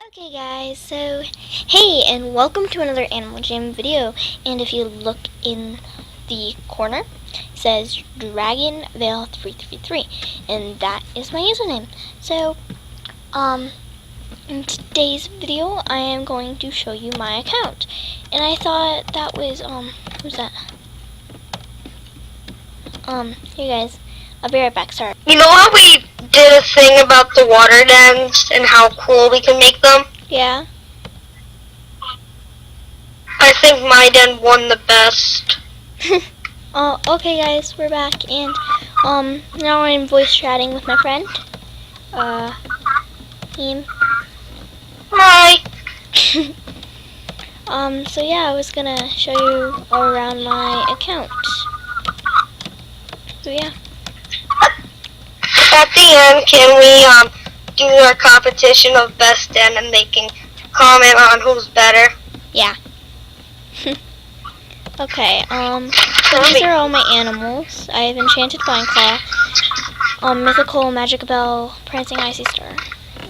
Okay guys, so hey and welcome to another Animal Jam video, and if you look in the corner it says Dragon Veil 333 and that is my username. So in today's video I am going to show you my account, and I thought that was who's that? Hey guys, I'll be right back, sorry. You know how we did a thing about the water dens and how cool we can make them? Yeah. I think my den won the best. Okay guys, we're back, and now I'm voice chatting with my friend. Him. Hi. So yeah, I was gonna show you around my account. So yeah. At the end, can we do our competition of best den and they can comment on who's better? Yeah. Okay, so these are all my animals. I have Enchanted Vineclaw, Mythical Magic Bell, Prancing Icy Star.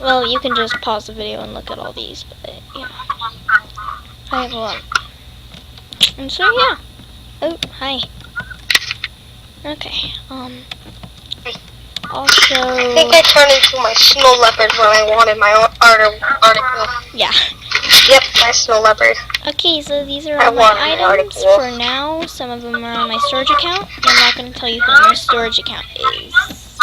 Well, you can just pause the video and look at all these, but yeah. I have a lot. And so yeah. Oh, hi. Okay, also... I think I turned into my snow leopard when I wanted my article. Yeah. Yep, my snow leopard. Okay, so these are all my items for now. Some of them are on my storage account. I'm not going to tell you who my storage account is.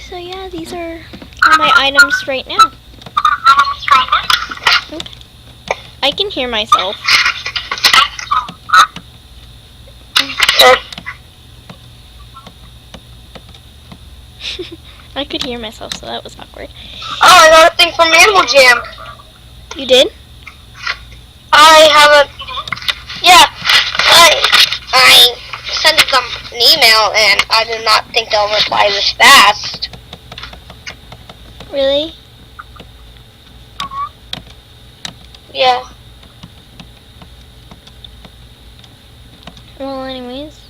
So yeah, these are all my items right now. Okay. I can hear myself. I could hear myself, so that was awkward. Oh, I got a thing from Animal Jam. You did? I haven't. Yeah, I sent them an email, and I did not think they'll reply this fast. Really? Yeah. Well, anyways.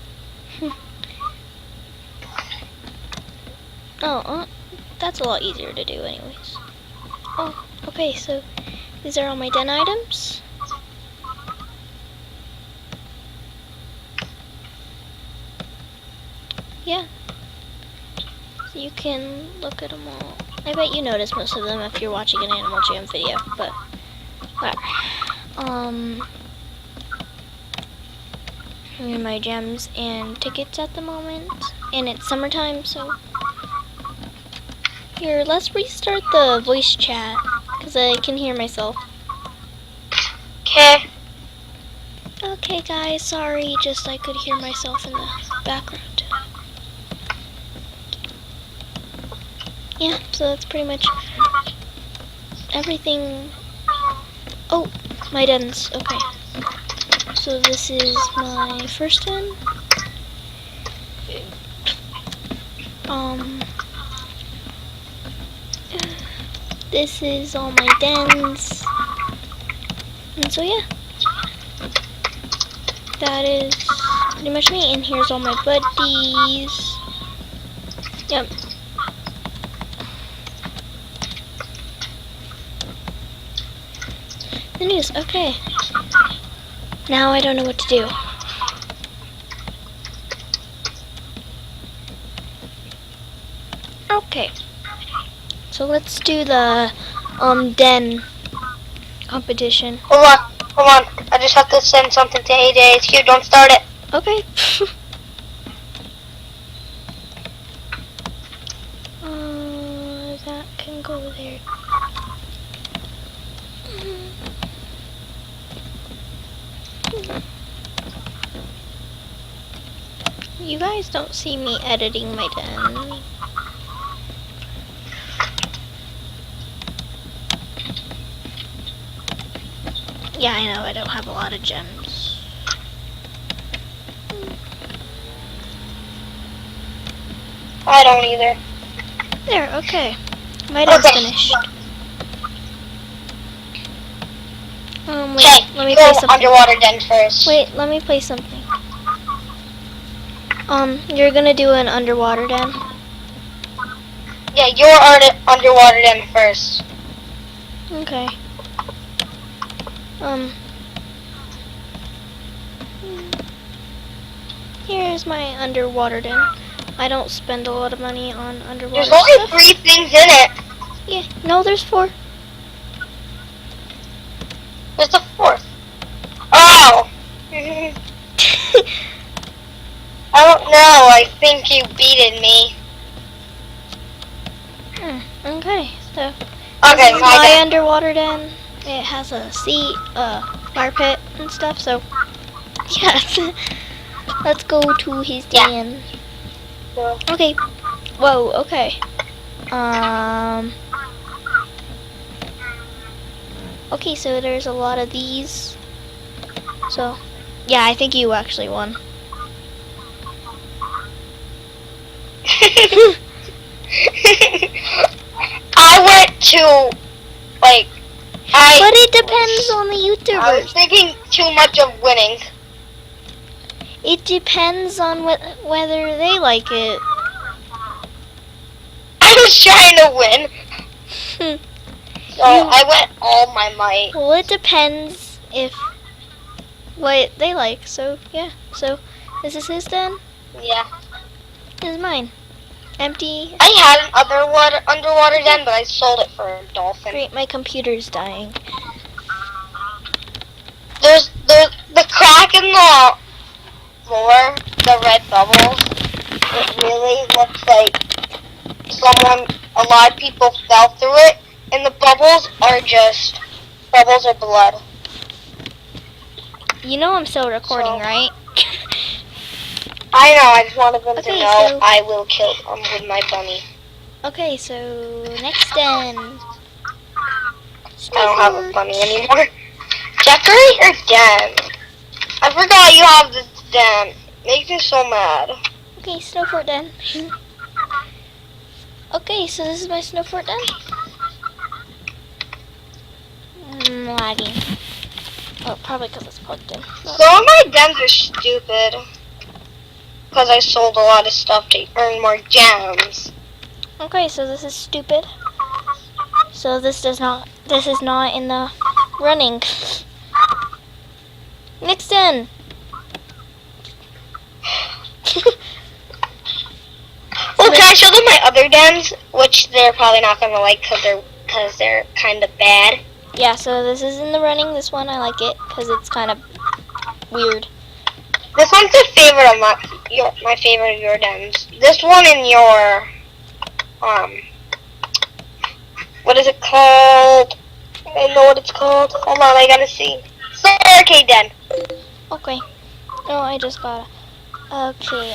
That's a lot easier to do anyways. Oh, okay, so these are all my den items. Yeah. So you can look at them all. I bet you notice most of them if you're watching an Animal Jam video, but whatever. I'm in my gems and tickets at the moment, and it's summertime, so here, let's restart the voice chat, because I can hear myself. Okay. Okay guys, sorry, just I could hear myself in the background. Yeah, so that's pretty much everything. Oh, my dens, okay. So this is my first den. This is all my dens. And so yeah. That is pretty much me. And here's all my buddies. Yep. The news, okay. Now I don't know what to do. Okay. So let's do the den competition. Hold on. I just have to send something to AJ. Here, don't start it. Okay. That can go there. You guys don't see me editing my den. Yeah, I know, I don't have a lot of gems. I don't either. There, okay. My den's finished. Wait, let me play something. Underwater den first. Wait, let me play something. You're gonna do an underwater den? Yeah, your underwater den first. Okay. Here's my underwater den. I don't spend a lot of money on underwater There's only stuff. 3 things in it. Yeah, no, there's 4. There's a 4th. Oh! I don't know. I think you beated me. Okay, so Okay, this is my my underwater den. It has a seat, a fire pit, and stuff. So, yes. Let's go to his den. Yeah. Okay. Whoa. Okay. Okay, so there's a lot of these. So, yeah, I think you actually won. I went to, like, But it depends on the I was YouTubers. thinking too much of winning. It depends on whether they like it. I was trying to win. So I went all my might. Well, it depends if what they like. So yeah. So this is his den. Yeah. This is mine. Empty. I had an underwater den, but I sold it for a dolphin. Great. My computer's dying. There's the crack in the floor, the red bubbles. It really looks like a lot of people fell through it, and the bubbles are just bubbles of blood. You know I'm still recording, So- right? I know. I just wanted them to Okay, know so- I will kill them with my bunny. Okay. So next den. I don't have a bunny anymore. Decorate your den. I forgot you have this den. Makes me so mad. Okay, snow fort den. Okay, so this is my snow fort den. Lagging. Oh, probably because it's plugged in. But- Some of my dens are stupid. Because I sold a lot of stuff to earn more gems. Okay, so this is stupid. So this is not in the running. Next den. Well, can I show them my other dens? Which they're probably not going to like because they're kind of bad. Yeah, so this is in the running. This one I like it because it's kind of weird. This one's a favorite of my favorite of your dens. This one in your what is it called? I know what it's called. Hold on, I gotta see. It's the arcade den. Okay. Oh, I just got it. Okay,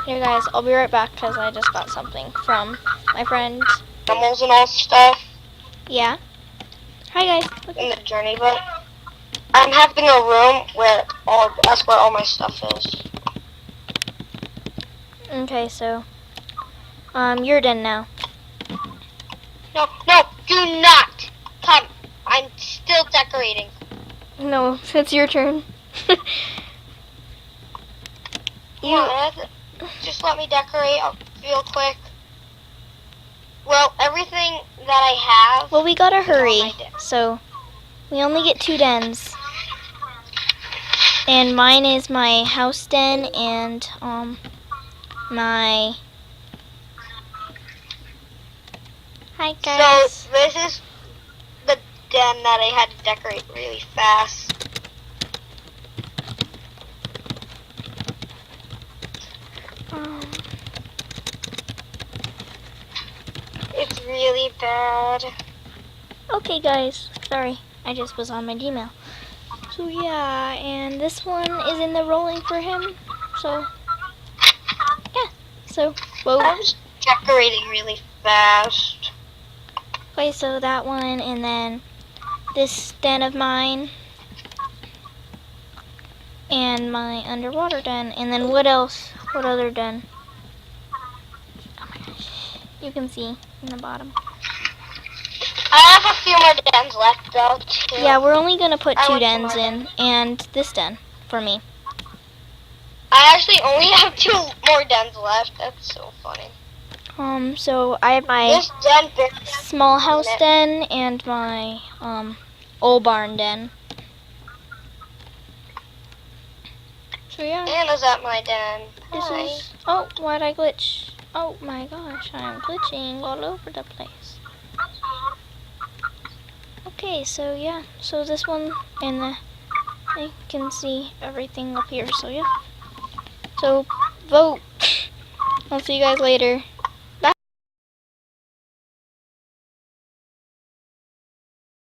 here guys, I'll be right back because I just got something from my friend. Animals and all stuff Yeah. Hi guys. in the journey book. I'm having a room where that's where all my stuff is. Okay, so you're done now. No, do not come. I'm still decorating. No, it's your turn. Just let me decorate real quick. Well, everything that I have. Well, we gotta on hurry, my den. so we only get 2 dens. And mine is my house den and my. Hi guys. So this is the den that I had to decorate really fast. It's really bad. Okay guys, sorry, I just was on my Gmail. So yeah, and this one is in the rolling for him. So yeah, so whoa. I'm just decorating really fast. Okay, so that one, and then this den of mine, and my underwater den, and then what else? What other den? Oh my gosh, you can see in the bottom. I have a few more dens left though. Too. Yeah, we're only gonna put I 2 want some dens more in, and this den for me. I actually only have 2 more dens left. That's so funny. So I have my This den very small house den and my old barn den. So yeah, Anna's at my den. this Hi. is. Oh, why'd I glitch? Oh my gosh, I'm glitching all over the place. Okay, so yeah, so this one and I can see everything up here. So yeah, so vote. I'll see you guys later.